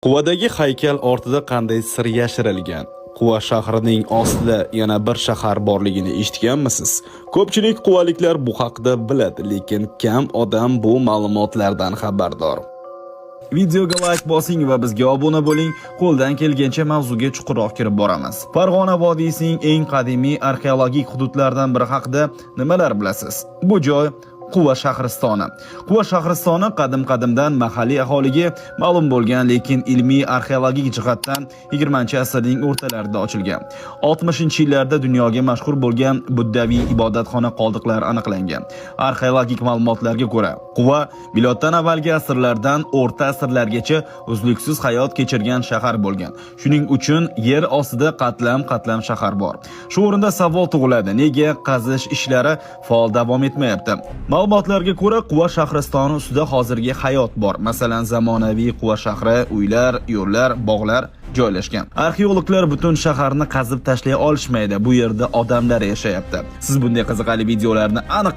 Quvadagi haykal ortida qanday sir yashirilgan? Quva shahrining ostida yana bir shahar borligini eshitganmisiz? Ko'pchilik quvaliklar bu haqida biladi, lekin kam odam bu ma'lumotlardan xabardor. Videoga like bosing va bizga obuna bo'ling. Qo'ldan kelgancha mavzuga chuqurroq kirib boramiz. Farg'ona vodiysining eng qadimiy arxeologik hududlaridan biri haqida nimalar bilasiz? Bu joy Quva shahristoni. Quva shahristoni qadim-qadimdan mahalliy aholiga ma'lum bo'lgan, lekin ilmiy arxeologik jihatdan 20-asrning o'rtalarida ochilgan. 60-yillarda dunyoga mashhur bo'lgan buddaviy ibodatxona qoldiqlari aniqlangan. Arxeologik ma'lumotlarga ko'ra, Quva miloddan avvalgi asrlardan o'rta asrlargacha uzluksiz hayot kechirgan shahar bo'lgan. Shuning uchun yer ostida qatlam shahar bor. Shu o'rinda savol tug'iladi: nega qazish ishlari faol davom etmayapti? Ma'lumotlarga ko'ra, Quva shahristoni ustida hozirgi hayot bor. Masalan, zamonaviy Quva shahri, uylar, yo'llar, bog'lar joylashgan. Arxeologlar butun shaharni qazib tashlay olishmaydi. Bu yerda odamlar yashayapti. Siz bunday qiziqarli videolarni aniq